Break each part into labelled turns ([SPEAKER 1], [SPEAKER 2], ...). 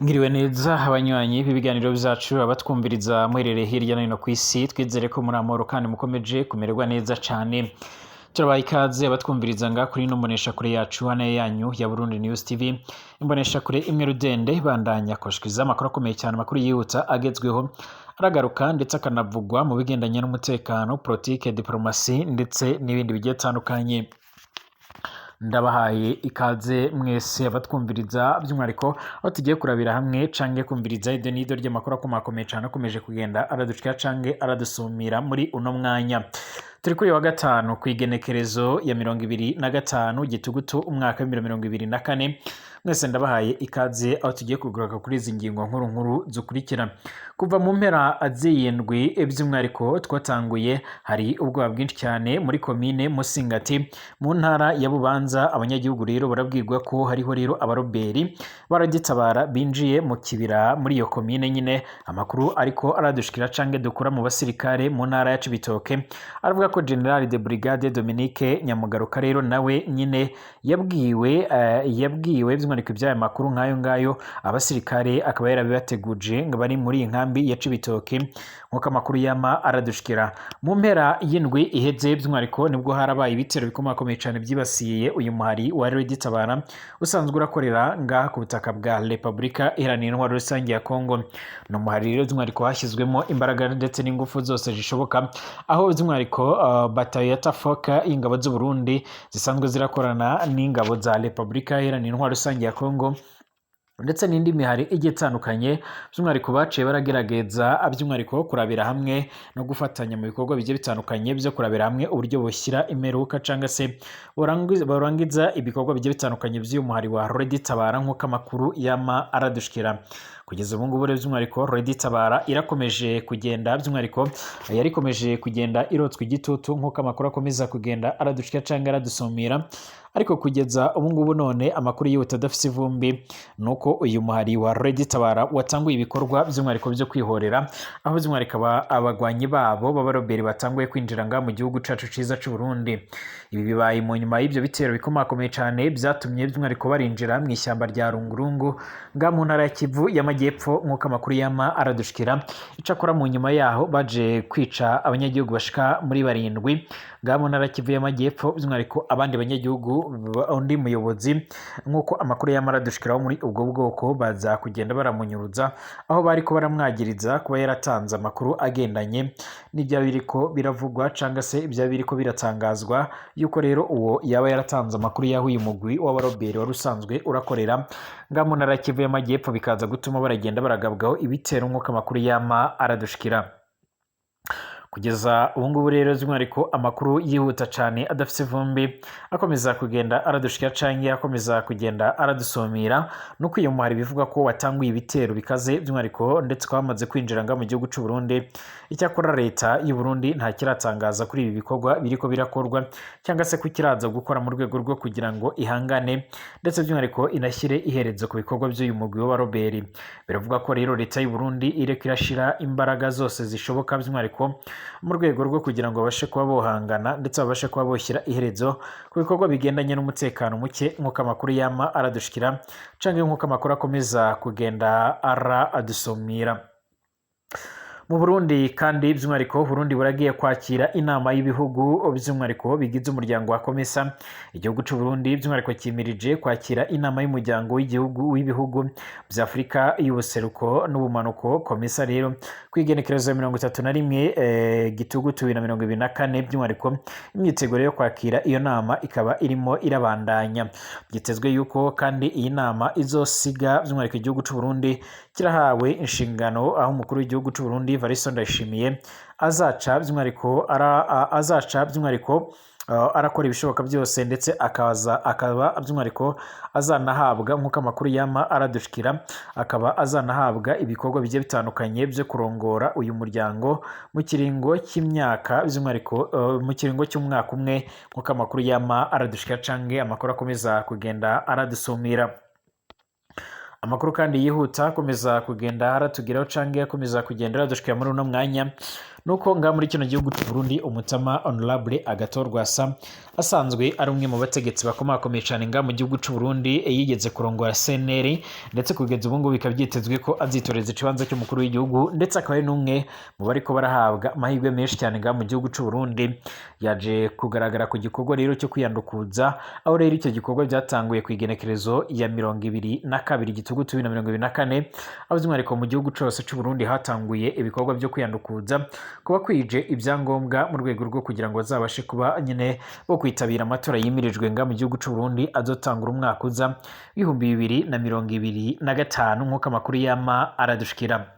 [SPEAKER 1] Ngiriwe neza abanywanyi b'ibiganiro byacu abatwumviriza muherereye hirya no hino ku isi twizere ko muri amahoro kandi mukomeje kumererwa neza cyane. Turabaha ikaze abatwumviriza nga kuri ino mboneshakure yacu hano yanyu ya Burundi News TV, imboneshakure imwe rudende bandanya koshwiza amakuru akomeye cyane, amakuru yihuta agezweho aragaruka ndetse akanavugwa mu bigendanye n'umutekano, politike, diplomasi ndetse n'ibindi bigiye bitandukanye. Ndabahaye ikaze mwese abatwumviriza by'umwariko aho tugiye kurabira hamwe cange kumviriza ide nido ry'amakuru akomakomeye cyane akomeje kugenda araducika cange aradusumira muri uno mwanya. Turi kuri wa gatanu ku igenekerezo ya 25 Gitugutu umwaka wa 2024. Mwese ndabahaye ikaze aho tugiye kugaruka kuri izi ngingo nkuru zukurikira. Kuva mu mpera aziyendwi by'umwariko twatanguye hari ubwoba bwinshi cyane muri komine Musingati mu ntara ya Bubanza. Abanyagihugu rero barabwirwa ko hariho rero abaroberi baragitabara binjiye mu kibira muri iyo komine nyine. Amakuru ariko aradushikira cange dukura mu basirikare mu ntara ya Cibitoke aravuga ko General de Brigade Dominique Nyamugaruka rero nawe nyine yabwiwe by'umwariko iby'aya makuru nk'ayo ngayo abasirikare akaba yarabibateguje ngo bari muri inkambi ya Cibitoke nk'uko amakuru yama aradushikira. Mu mpera y'indwi iheze by'umwariko nibwo harabaye ibitero bikomakomeye cyane byibasiye uyu muhari wa Reditabara usanzwe urakorera ngaha ku butaka bwa Repubulika Iharanira Intwaro Rusange ya Kongo. No muhari rero by'umwariko hashyizwemo imbaraga ndetse n'ingufu zose zishoboka, aho by'umwariko batayo ya Tafoka y'ingabo z'u Burundi zisanzwe zirakorana n'ingabo za Repubulika Iharanira Intwaro Rusange ya Kongo ndetse n'indi mihari igiye itandukanye. By'umwariko baciye baragerageza by'umwariko kurabira hamwe no gufatanya mu bikorwa bigiye bitandukanye byo kurabira hamwe uburyo bushyira imeruka cyangwa se barangiza ibikorwa bigiye bitandukanye by'uyu muhari wa Reditabara nk'uko amakuru yama aradushikira. Kugeza ubu ngubu rero by'umwariko Reditabara irakomeje kugenda by'umwariko yarikomeje kugenda irotswa igitutu nk'uko amakuru akomeza kugenda aradushikira cyangwa aradusumira. Ariko kugeza ubu ngubu none amakuru yihuta adafite ivumbi nuko uyu muhari wa Reditabara watanguye ibikorwa by'umwariko byo kwihorera, aho by'umwariko abagwanyi babo b'abaroberi batanguye kwinjira nga mu gihugu cacu ciza c'u Burundi. Ibi bibaye mu nyuma y'ibyo bitero bikomakomeye cyane byatumye by'umwariko barinjira mu ishyamba rya Rungurungu nga mu ntara ya Kivu y'Amajyepfo nk'uko amakuru yama aradushikira. Icakora mu nyuma yaho baje kwica abanyagihugu bashika muri 7 nga mu ntara ya Kivu y'Amajyepfo by'umwariko abandi banyagihugu undi muyobozi nk'uko amakuru yamara dushikiraho muri ubwo bwoko baza kugenda baramunyuruza, aho bariko baramwagiriza kuba yaratanze amakuru agendanye n'ibya biriko biravugwa cyangwa se ibya biriko biratangazwa yuko rero uwo yaba yaratanze amakuru yaho uyu mugwi w'abaroberi wari usanzwe urakorera nga mu ntara ya Kivu y'Amajyepfo, bikaza gutuma baragenda baragabwaho ibitero nk'uko amakuru yama aradushikira. Kugeza ubu ngubu rero by'umwariko amakuru yihuta cyane adafite ivumbi akomeza kugenda aradushikira canke akomeza kugenda aradusumira nuko iyo muhari bivuga ko watanguye ibitero bikaze by'umwariko ndetse kwamaze kwinjira nga mu gihugu c'u Burundi. Icyakora leta y'u Burundi nta kiratangaza kuri ibi bikorwa biriko birakorwa cyangwa se kukiraza gukora mu rwego rwo kugira ngo ihangane ndetse by'umwariko inashyire iherezo ku bikorwa by'uyu mugwi w'abaroberi. Biravuga ko rero leta y'u Burundi ireko irashira imbaraga zose zishoboka by'umwariko mu rwego rwo kugira ngo babashe kuba bohangana ndetse babashe kuba boshyira iherezo ku bikorwa bigendanye n'umutekano muke nk'uko amakuru yama aradushikira canke nk'uko amakuru akomeza kugenda aradusumira. Mu Burundi kandi by'umwariko Burundi buragiye kwakira inama y'ibihugu by'umwariko bigize umuryango wa Komesa. Igihugu c'u Burundi by'umwariko kimirije kwakira inama y'umuryango w'ibihugu bya Afrika y'ubuseruko n'ubumanuko Komesa rero kwigenekerezo ya 31 Gitugutu 2024 by'umwariko. Imyiteguro yo kwakira iyo nama ikaba irimo irabandanya. Byitezwe yuko kandi iyi nama izosiga by'umwariko igihugu c'u Burundi kirahawe inshingano, aho umukuru w'igihugu c'u Burundi Varisto Ndayishimiye azaca by'umwariko arakora ibishoboka byose ndetse akaba by'umwariko azanahabwa nk'uko amakuru yama aradushikira, akaba azanahabwa ibikorwa bigiye bitandukanye byo kurongora uyu muryango mu kiringo cy'imyaka by'umwariko mu kiringo cy'umwaka umwe nk'uko amakuru yama aradushikira cange amakuru akomeza kugenda aradusumira. Amakuru kandi yihuta akomeza kugenda haratugiraho cange akomeza kugenda aradushikira muri uno mwanya nuko nga muri kino gihugu cy'u Burundi Umutama Honorable Agathon Rwasa asanzwe ari umwe mu bategetsi bakomakomeye cyane nga mu gihugu cy'u Burundi yigeze kurongora CNL ndetse kugeza ubu ngubu bikaba byitezwe ko azitoreza ikibanza cy'umukuru w'igihugu ndetse akaba ari n'umwe mu bariko barahabwa amahirwe menshi cyane nga mu gihugu cy'u Burundi. Yaje kugaragara ku gikorwa rero cyo kwiyandukuza, aho rero icyo gikorwa byatanguye ku igenekerezo ya 22 Gitugutu 2024, aho by'umwihariko mu gihugu cyose cy'u Burundi hatanguye ibikorwa byo kwiyandukuza kuba kwije ibyangombwa mu rwego rwo kugira ngo bazabashe kuba nyine bo kwitabira amatora yimirijwe nga mu gihugu cy'u Burundi azotangura umwaka uza 2025 nk'uko amakuru yama aradushikira.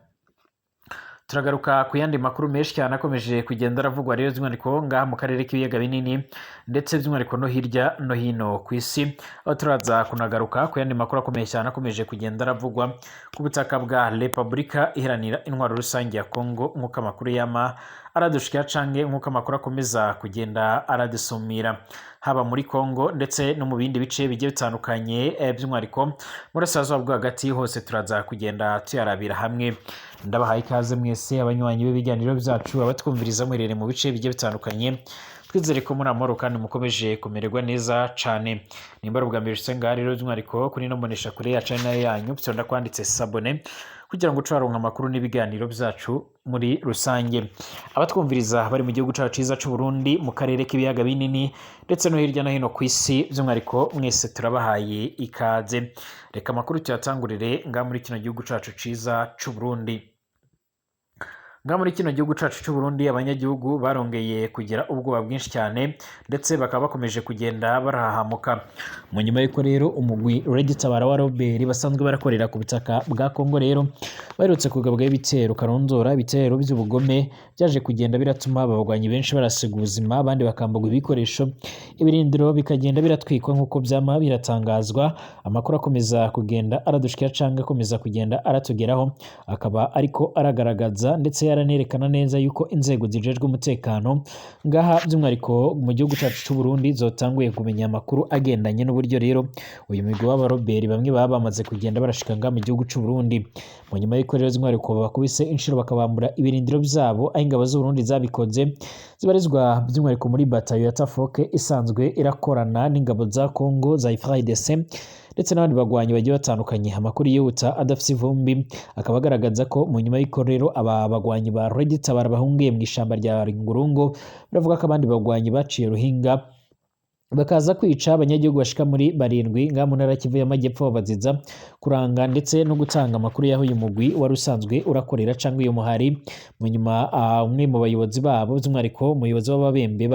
[SPEAKER 1] Turagaruka ku yandi makuru menshi cyane akomeje kugenda aravugwa rero by'umwihariko ngaha mu karere k'ibiyaga binini ndetse by'umwihariko no hirya no hino ku isi, aho turaza kunagaruka ku yandi makuru akomeye cyane akomeje kugenda aravugwa ku butaka bwa Repubulika Iharanira Intwaro Rusange ya Kongo nk'uko amakuru yama aradushikira canke nk'uko amakuru akomeza kugenda aradusumira haba muri Kongo ndetse no mu bindi bice bigiye bitandukanye by'umwihariko muri Sazo bwo hagati hose turaza kugenda tuyarabira hamwe. Ndabahaye ikaze mwese abanywanyi b'ibiganiro byacu abatwumviriza mwerere mu bice bigiye bitandukanye, twizere ko muri amahoro kandi mukomeje kumererwa neza cane. Nimba ubwa mbere usenga rero by'umwihariko kuri no mbonesha kure ya channel yanyu byonda kwanditse sabone kugira ngo ucaronka amakuru n'ibiganiro byacu muri rusange. Abatwumviriza bari mu gihugu cyacu ciza cy'u Burundi mu karere k'ibiyaga binini ndetse no hirya no hino ku isi by'umwihariko mwese turabahaye ikaze. Reka amakuru tuyatangurire nga muri kino gihugu cyacu ciza cy'u Burundi. Nga muri kino gihugu cyacu cy'u Burundi abanyagihugu barongeye kugira ubwoba bwinshi cyane ndetse bakaba bakomeje kugenda barahahamuka mu nyuma y'uko rero umugwi Red Tabara wa Robert basanzwe barakorera ku butaka bwa Kongo rero baherutse kugabwaho ibitero karondora, ibitero by'ubugome byaje kugenda biratuma abagwanyi benshi barasiga ubuzima, abandi bakambagwa ibikoresho, ibirindiro bikagenda biratwikwa nk'uko byama biratangazwa. Amakuru akomeza kugenda aradushikira canke akomeza kugenda aratugeraho akaba ariko aragaragaza ndetse yaranerekana neza yuko inzego zijejwe umutekano ngaha by'umwihariko mu gihugu cyacu cy'u Burundi zotanguye kumenya amakuru agendanye n'uburyo rero uyu migwi w'abaroberi bamwe baba bamaze kugenda barashika ngaha mu gihugu cy'u Burundi. Mu nyuma y'uko rero by'umwihariko bakubise inshuro bakabambura ibirindiro byabo, aho ingabo z'u Burundi zabikoze zibarizwa by'umwihariko muri batayo ya Tafoke isanzwe irakorana n'ingabo za Kongo za FARDC ndetse n'abandi bagwanyi bagiye batandukanye. Amakuru yihuta adafite ivumbi akaba agaragaza ko mu nyuma y'uko rero aba bagwanyi ba Red Tabara bahungiye mu ishamba rya Ngurungo, baravuga ko abandi bagwanyi baciye ruhinga bakaza kwica abanyagihugu bashika muri 7 nga mu ntara Kivu y'Amajyepfo babaziza kuranga ndetse no gutanga amakuru yaho uyu mugwi wari usanzwe urakorera cyangwa uyu muhari. Mu nyuma umwe mu bayobozi babo by'umwihariko umuyobozi w'ababembe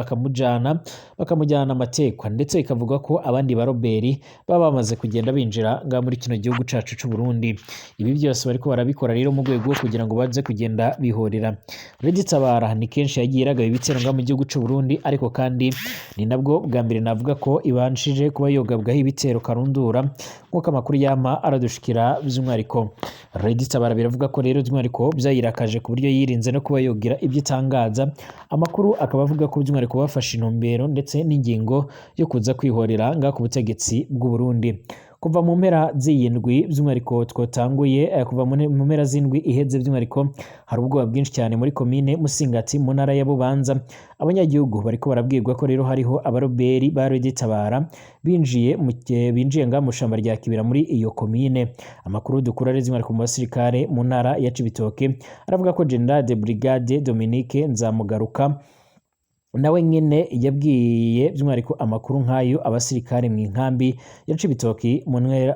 [SPEAKER 1] bakamujyana amatekwa ndetse bikavuga ko abandi baroberi baba bamaze kugenda binjira nga muri kino gihugu cyacu cy'u Burundi. Ibi byose bariko barabikora rero mu rwego kugira ngo baze kugenda bihorera. Red Tabara ni kenshi yagiye iragaba ibitero nga mu gihugu cy'u Burundi, ariko kandi ni nabwo bwa mbere navuga ko ibanshije kuba yogabwaho ibitero karundura nk'uko amakuru yama aradushikira by'umwihariko. Red Tabara biravuga ko rero by'umwihariko byayirakaje ku buryo yirinze no kuba yogira ibyo itangaza. Amakuru akaba avuga ko by'umwihariko bafashe intumbero ndetse n'ingingo yo kuza kwihorera nga ku butegetsi bw'u Burundi. Kuva mu mpera z'iyindwi by'umwihariko twotanguye kuva mu mpera z'indwi iheze by'umwihariko hari ubwoba bwinshi cyane muri komine Musingati mu ntara ya Bubanza. Abanyagihugu bariko barabwirwa ko rero hariho abaroberi ba Red Tabara binjiye nga mu shamba rya Kibira muri iyo komine. Amakuru dukura rero by'umwihariko mu basirikare mu ntara ya Cibitoke aravuga ko General de Brigade Dominique Nzamugaruka nawe nyene yabwiye by'umwihariko amakuru nk'ayo abasirikare mu nkambi ya Cibitoki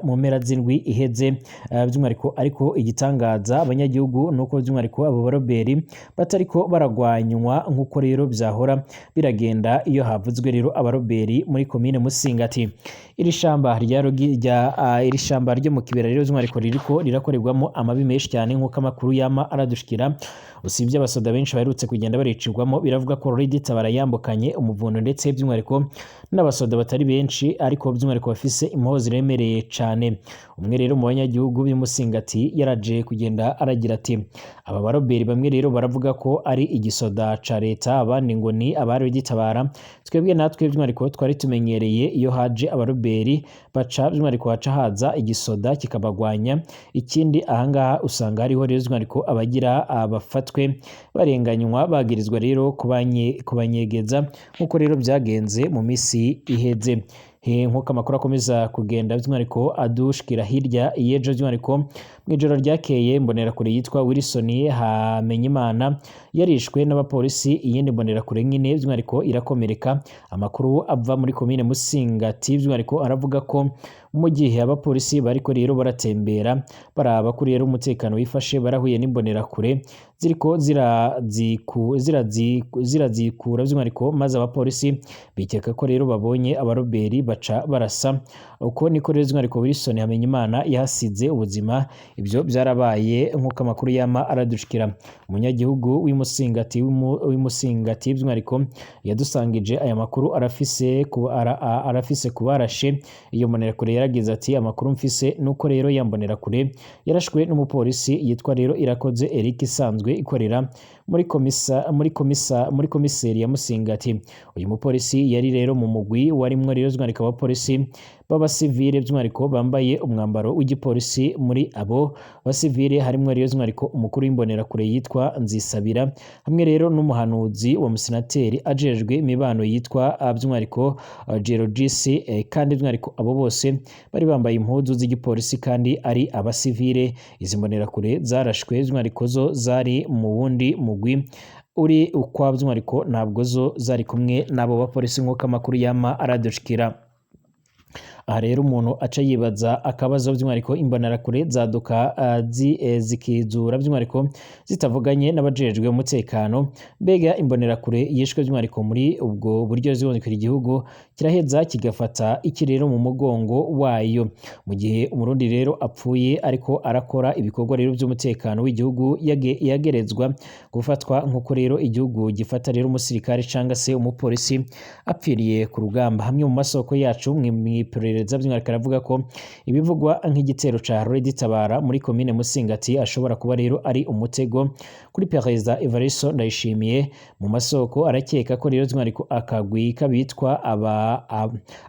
[SPEAKER 1] mu mpera z'indwi iheze by'umwihariko. Ariko igitangaza abanyagihugu nuko by'umwihariko abo baroberi batariko baragwanywa nk'uko rero byahora biragenda iyo havuzwe rero abaroberi muri komine Musingati. Iri shamba ryo mu Kibera rero by'umwihariko ririko rirakorerwamo amabi menshi cyane nk'uko amakuru yama aradushikira. Usibye abasoda benshi baherutse kugenda baricirwamo, biravuga ko Red Tabara yambukanye umuvundo ndetse by'umwihariko n'abasoda batari benshi ariko by'umwihariko bafise impuho ziremereye cyane. Umwe rero mu banyagihugu b'Musingati yaraje kugenda aragira ati aba baroberi bamwe rero baravuga ko ari igisoda ca leta, abandi ngo ni abari Red Tabara. Twebwe natwe by'umwihariko twari tumenyereye iyo haje abaroberi baca by'umwihariko haca haza igisoda kikabagwanya. Ikindi ahangaha usanga hariho rero by'umwihariko abagira abafatwa umutwe barenganywa bagirizwa rero kubanyegeza nk'uko rero byagenze mu misi iheze. Nk'uko amakuru akomeza kugenda by'umwihariko adushikira hirya y'ejo by'umwihariko mw'ijoro ryakeye imbonerakure yitwa Wilson Hamenyimana yarishwe n'abapolisi, iyindi mbonerakure nyine by'umwihariko irakomereka. Amakuru ava muri komine Musingati by'umwihariko aravuga ko mu gihe abapolisi bariko rero baratembera baraba kuri rero umutekano wifashe barahuye n'imbonerakure ziriko zirazikura by'umwihariko, maze abapolisi bikeka ko rero babonye abaroberi baca barasa. Uko niko rero by'umwihariko Wilson Hamenyimana yahasize ubuzima. Ibyo byarabaye nk'uko amakuru yama aradushikira. Umunyagihugu w'imusingati by'umwihariko yadusangije aya makuru arafise kubarashe iyo mbonerakure. Yaragize ati amakuru mfise nuko rero yambonerakure yarashwe n'umupolisi yitwa rero Irakoze Eric isanzwe ikorera muri komiseri ya Musingati. Uyu mupolisi yari rero mu mugwi warimwo rero by'umwihariko abapolisi b'abasivile by'umwihariko bambaye umwambaro w'igipolisi. Muri abo basivile harimwo rero by'umwihariko umukuru w'imbonerakure yitwa Nzisabira hamwe rero n'umuhanuzi wa musenateri ajejwe imibano yitwa by'umwihariko Gerogis, kandi by'umwihariko abo bose bari bambaye impuzu z'igipolisi kandi ari abasivile. Izi mbonerakure zarashwe by'umwihariko zo zari mu wundi mugwi uri ukwa by'umwihariko ntabwo zo zari kumwe n'abo bapolisi nk'uko amakuru yama aradushikira. Aha rero umuntu aca yibaza akabazo by'umwihariko imbonerakure zaduka zikizura by'umwihariko zitavuganye n'abajejwe umutekano. Mbega imbonerakure yishwe by'umwihariko muri ubwo buryo zibonekera igihugu kiraheza kigafata iki rero mu mugongo wayo, mu gihe umurundi rero apfuye ariko arakora ibikorwa rero by'umutekano w'igihugu yagerezwa gufatwa nk'uko rero igihugu gifata rero umusirikare cyangwa se umupolisi apfiriye ku rugamba. Hamwe mu masoko yacu mw'iperereza by'umwihariko aravuga ko ibivugwa nk'igitero ca Redi Tabara muri komine Musingati ashobora kuba rero ari umutego kuri Perezida Evariste Ndayishimiye. Mu masoko arakeka ko rero by'umwihariko akagwi kabitwa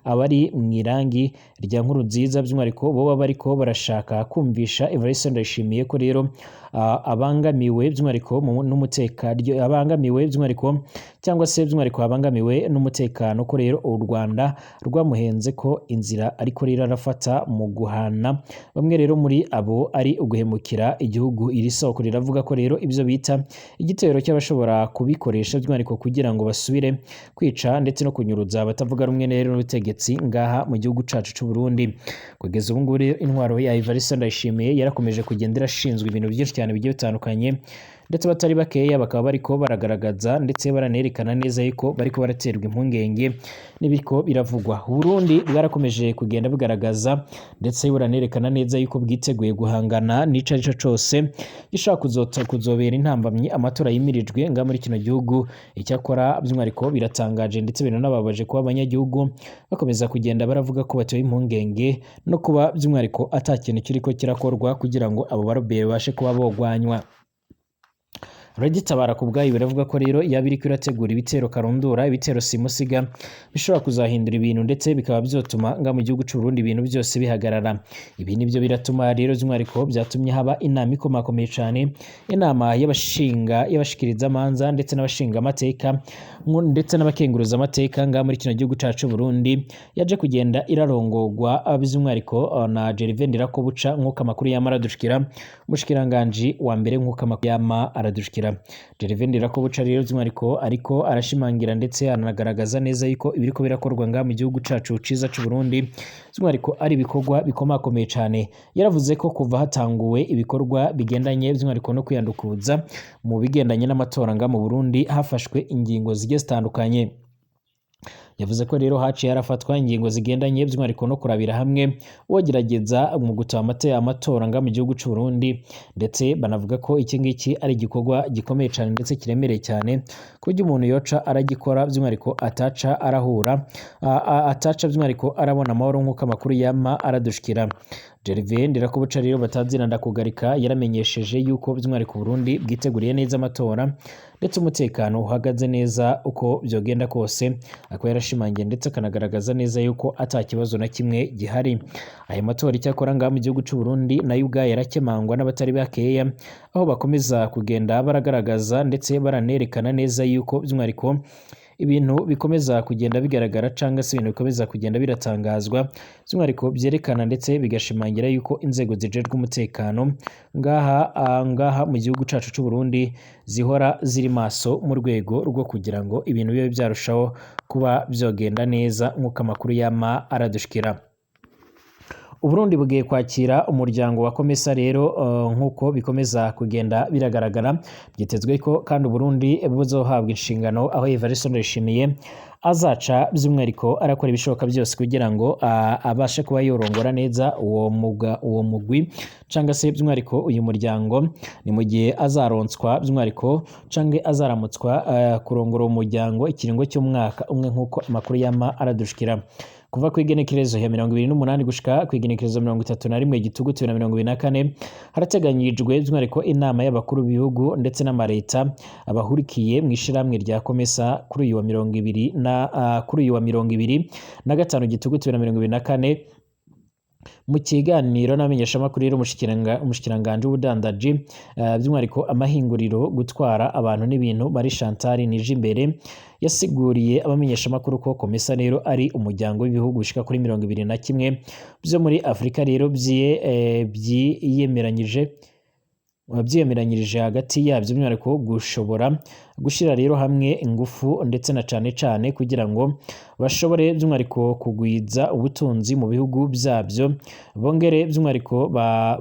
[SPEAKER 1] abari mw'irangi rya Nkurunziza by'umwihariko boba bariko barashaka kumvisha Evariste Ndayishimiye ko rero abangamiwe by'umwihariko n'umutekano, abangamiwe by'umwihariko cyangwa se by'umwihariko abangamiwe n'umutekano, ko rero u Rwanda rwamuhenze ko inzira ariko rero arafata mu guhana bamwe rero muri abo ari uguhemukira igihugu. Iri soko riravuga ko rero ibyo bita igitero cy'abashobora kubikoresha by'umwihariko kugira ngo basubire kwica ndetse no kunyuruza abatavuga rumwe rero n'ubutegetsi ngaha mu gihugu cacu c'u Burundi. Kugeza ubu ngubu rero intwaro ya Evariste Ndayishimiye yarakomeje kugenda irashinzwe ibintu byinshi cyane bigiye bitandukanye, ndetse batari bakeya bakaba bariko baragaragaza ndetse baranerekana neza yuko bariko baraterwa impungenge n'ibiko biravugwa. Burundi bwarakomeje kugenda bugaragaza ndetse buranerekana neza yuko bwiteguye guhangana n'ico arico cose gishaka kuzobera intambamyi amatora yimirijwe nga muri kino gihugu. Icyakora by'umwihariko biratangaje ndetse biranababaje kuba abanyagihugu bakomeza kugenda baravuga ko batewe impungenge no kuba by'umwihariko ata kintu kiriko kirakorwa kugira ngo abo barobere bashe kuba bogwanywa. Redi Tabara ku bwayo biravuga ko rero yaba iriko irategura ibitero karundura, ibitero simusiga bishobora kuzahindura ibintu ndetse bikaba byotuma nga mu gihugu c'u Burundi ibintu byose bihagarara. Ibi nibyo biratuma rero by'umwihariko byatumye haba inama ikomakomeye cyane, inama y'abashikiriza amanza ndetse n'abashinga amateka ndetse n'abakenguruza amateka nga muri kino gihugu cacu Burundi, yaje kugenda irarongorwa by'umwihariko na Gervais Ndirakobuca nk'uko amakuru yama aradushikira, umushikiranganje wa mbere nk'uko amakuru yama aradushikira. Gervais Ndirakobuca rero by'umwihariko ariko arashimangira ndetse anagaragaza neza yuko ibiriko birakorwa nga mu gihugu cacu ciza c'u Burundi by'umwihariko ari ibikorwa bikomakomeye cyane. Yaravuze ko kuva hatanguwe ibikorwa bigendanye by'umwihariko no kwiyandukuza mu bigendanye n'amatora nga mu Burundi hafashwe ingingo zigiye zitandukanye. Yavuze ko rero haciye harafatwa ingingo zigendanye by'umwihariko no kurabira hamwe wogerageza mu gutama amatora nga mu gihugu c'u Burundi, ndetse banavuga ko iki ngiki ari igikorwa gikomeye cyane ndetse kiremereye cyane ku buryo umuntu yoca aragikora by'umwihariko ataca arahura ataca by'umwihariko arabona amahoro nk'uko amakuru yama aradushikira. Gervais Ndirakobuca rero batazina ndakugarika yaramenyesheje yuko by'umwihariko Burundi bwiteguriye neza amatora ndetse umutekano uhagaze neza uko byogenda kose, akaba yarashimangiye ndetse akanagaragaza neza yuko ata kibazo na kimwe gihari. Aya matora icyakora ngaha mu gihugu cy'u Burundi nayo ubwayo yarakemangwa n'abatari bakeya, aho bakomeza kugenda baragaragaza ndetse baranerekana neza yuko by'umwihariko ibintu bikomeza kugenda bigaragara cyangwa se ibintu bikomeza kugenda biratangazwa by'umwihariko byerekana ndetse bigashimangira yuko inzego zijejwe umutekano ngaha mu gihugu cyacu cy'u Burundi zihora ziri maso mu rwego rwo kugira ngo ibintu bibe byarushaho kuba byogenda neza nk'uko amakuru yama aradushikira. Uburundi bugiye kwakira umuryango wa Komesa rero nk'uko bikomeza kugenda biragaragara, byitezwe ko kandi Uburundi buzohabwa inshingano aho Evariste Ndayishimiye azaca by'umwihariko arakora ibishoboka byose kugira ngo abashe kuba yorongora neza uwo mugwi cyangwa se by'umwihariko uyu muryango, ni mu gihe azaronswa by'umwihariko cyangwa azaramutswa kurongora uwo muryango ikiringo cy'umwaka umwe nk'uko amakuru yama aradushikira. Kuva ku igenekerezo ya 28 gushika ku igenekerezo 31 Gitugutu 2024 harateganyijwe by'umwihariko inama y'abakuru b'ibihugu ndetse n'amareta abahurikiye mu ishiramwe rya Komesa kuri uyu wa 25 Gitugutu 2024 mu kiganiro n'abamenyeshamakuru rero umushikiranganje w'ubudandaji by'umwihariko amahinguriro gutwara abantu n'ibintu Marie Chantal Nijimbere yasiguriye abamenyeshamakuru ko Komesa rero ari umuryango w'ibihugu bishika kuri 21 byo muri Afrika rero byiyemeranyirije hagati yabyo by'umwihariko gushobora gushira rero hamwe ingufu ndetse na cane kugira ngo bashobore by'umwihariko kugwiza ubutunzi mu bihugu byabyo, bongere by'umwihariko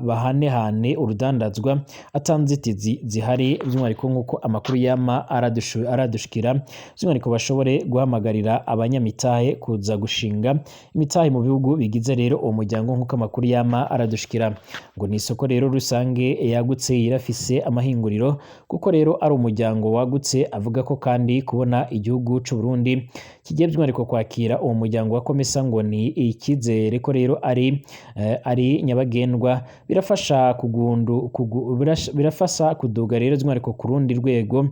[SPEAKER 1] bahanehane urudandazwa atanzitizi zihari by'umwihariko nk'uko amakuru yama aradushikira, by'umwihariko bashobore guhamagarira abanyamitahe kuza gushinga imitahe mu bihugu bigize rero uwo muryango nk'uko amakuru yama aradushikira. Ngo ni isoko rero rusange yagutse irafise amahinguriro kuko rero ari umuryango wagutse, avuga ko kandi kubona igihugu cy'u Burundi kigiye by'umwihariko kwakira uwo muryango wa Komesa ngo ni ikizere ko rero ari nyabagendwa, birafasha kuduga rero by'umwihariko ku rundi rwego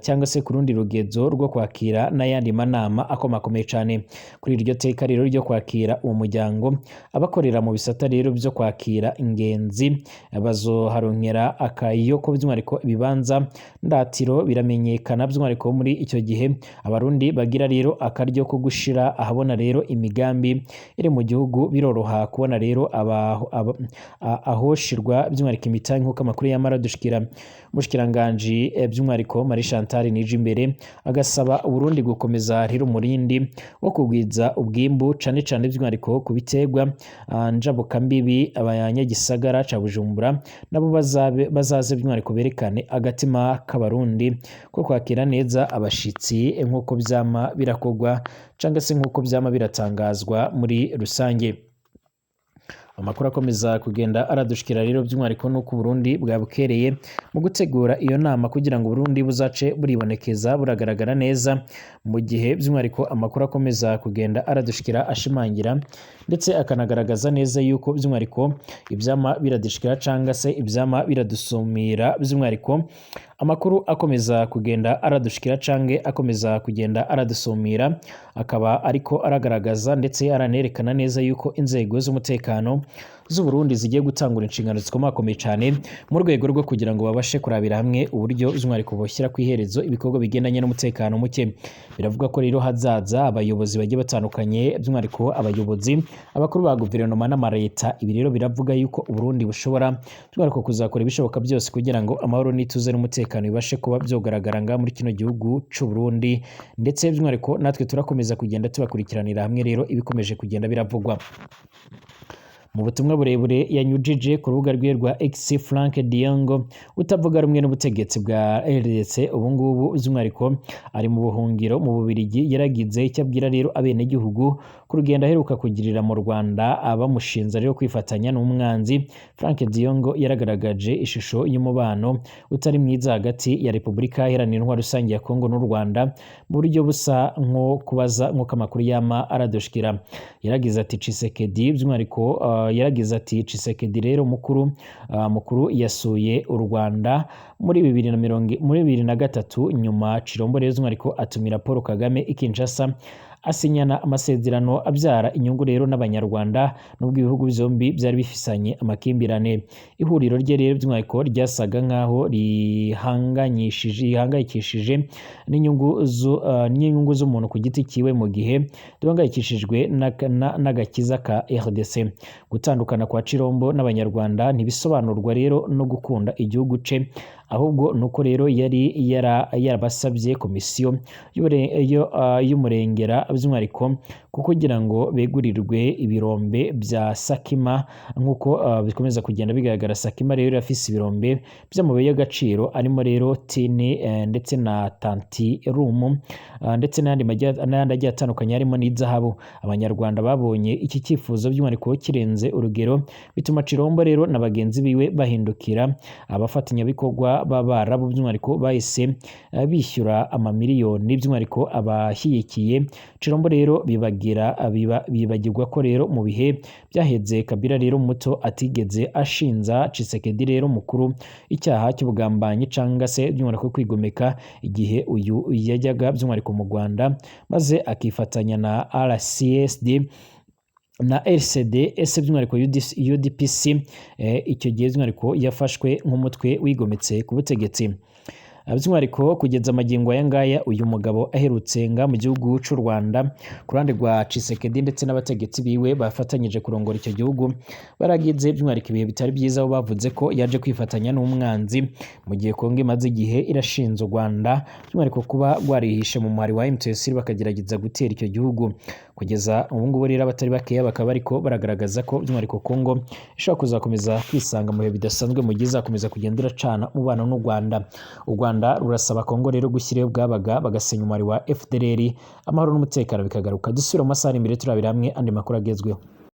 [SPEAKER 1] cyangwa se ku rundi rugezo rwo kwakira n'ayandi manama akomakomeye cyane. Kuri iryo teka rero ryo kwakira uwo muryango, abakorera mu bisata rero byo kwakira ingenzi bazoharonkera akayoko by'umwihariko ibibanza ndatiro biramenyekana by'umwihariko muri icyo gihe abarundi bagira rero akaryo ko gushira ahabona rero imigambi iri mu gihugu, biroroha kubona rero ahoshirwa by'umwihariko imitahe nk'uko amakuru yamara dushikira. Umushikiranganje by'umwihariko Marie Chantal Nijimbere agasaba Uburundi gukomeza rero umurindi wo kugwiza ubwimbu cane by'umwihariko ku biterwa njabukambibi abanyagisagara ca Bujumbura nabo bazaze by'umwihariko berekane agatima k'abarundi ko kwakira neza abashitsi nk'uko byama birakogwa cyangwa se nk'uko byama biratangazwa muri rusange. Amakuru akomeza kugenda aradushikira rero by'umwihariko n'uko Burundi bwabukereye mu gutegura iyo nama kugira ngo Burundi buzace buribonekeza buragaragara neza, mu gihe by'umwihariko amakuru akomeza kugenda aradushikira ashimangira ndetse akanagaragaza neza yuko by'umwihariko ibyama biradushikira cyangwa se ibyama biradusumira by'umwihariko amakuru akomeza kugenda aradushikira cange akomeza kugenda aradusumira, akaba ariko aragaragaza ndetse aranerekana neza yuko inzego z'umutekano z'u Burundi zigiye gutangura inshingano zikomakomeye cyane mu rwego rwo kugira ngo babashe kurabira hamwe uburyo by'umwihariko boshyira ku iherezo ibikorwa bigendanye n'umutekano muke. Biravuga ko rero hazaza abayobozi bagiye batandukanye by'umwihariko abayobozi abakuru ba guverinoma n'amareta. Ibi rero biravuga yuko Burundi bushobora by'umwihariko kuzakora ibishoboka byose kugira ngo amahoro n'ituze n'umutekano bibashe kuba byogaragara nga muri kino gihugu cy'u Burundi, ndetse by'umwihariko natwe turakomeza kugenda tubakurikiranira hamwe rero ibikomeje kugenda biravugwa. Mu butumwa burebure yanyujije ku rubuga rwe rwa X, Frank Diongo utavuga rumwe n'ubutegetsi bwa RDC ubu ngubu by'umwihariko ari mu buhungiro mu Bubiligi, yaragize icyo abwira rero abenegihugu ku rugendo aheruka kugirira mu Rwanda abamushinza rero kwifatanya n'umwanzi. Frank Diongo yaragaragaje ishusho y'umubano utari mwiza hagati ya Repubulika Iharanira Intwaro Rusange ya Kongo n'u Rwanda mu buryo busa nko kubaza nk'uko amakuru yama aradushikira. Yaragize ati Tshisekedi by'umwihariko yaragize ati Tshisekedi rero mukuru yasuye u Rwanda muri 2023 nyuma Chilombo rero ariko atumira Paul Kagame i Kinshasa asinyana amasezerano abyara inyungu rero n'abanyarwanda nubwo ibihugu byombi byari bifisanye amakimbirane. Ihuriro rye rero by'umwihariko ryasaga nkaho rihangayikishije n'inyungu z'umuntu ku giti kiwe mu gihe duhangayikishijwe n'agakiza ka RDC. Gutandukana kwa Chilombo n'abanyarwanda ntibisobanurwa rero no gukunda igihugu ce, ahubwo nuko rero yari yarabasabye komisiyo y'umurengera by'umwihariko kugira ngo begurirwe ibirombe bya Sakima nk'uko bikomeza kugenda bigaragara. Sakima rero afise ibirombe by'amabuye y'agaciro arimo rero tini ndetse na tantirumu ndetse n'ayandi agiye atandukanye harimo n'izahabu. Abanyarwanda babonye iki cyifuzo by'umwihariko kirenze urugero, bituma Chilombo rero na bagenzi biwe bahindukira abafatanyabikorwa b'Abarabu by'umwihariko bahise bishyura amamiliyoni by'umwihariko abashyigikiye Chilombo rero bibagirwa ko rero mu bihe byaheze Kabila rero muto atigeze ashinza Tshisekedi rero mukuru icyaha cy'ubugambanyi cyangwa se by'umwihariko kwigomeka igihe uyu yajyaga by'umwihariko mu Rwanda maze akifatanya na RCSD na RCD by'umwihariko UDPS icyo gihe by'umwihariko yafashwe nk'umutwe wigometse ku butegetsi. By'umwihariko kugeza amagingo aya ngaya uyu mugabo aherutse mu gihugu cy'u Rwanda ku ruhande rwa Tshisekedi ndetse n'abategetsi biwe bafatanyije kurongora icyo gihugu baragize by'umwihariko ibihe bitari byiza, aho bavuze ko yaje kwifatanya n'umwanzi mu gihe Kongo imaze igihe irashinja u Rwanda by'umwihariko kuba rwarihishe mu muhari wa M23 bakagerageza gutera icyo gihugu. Kugeza ubu ngubu rero abatari bakeya bakaba ariko baragaragaza ko by'umwihariko Kongo ishobora kuzakomeza kwisanga mu bihe bidasanzwe mu gihe izakomeza kugenda iracana umubano n'u Rwanda. U Rwanda rurasaba Kongo rero gushyiraho bwabaga bagasenya umubare wa FDLR, amahoro n'umutekano bikagaruka. Dusubira mu masaha imbere turabira hamwe andi makuru agezweho.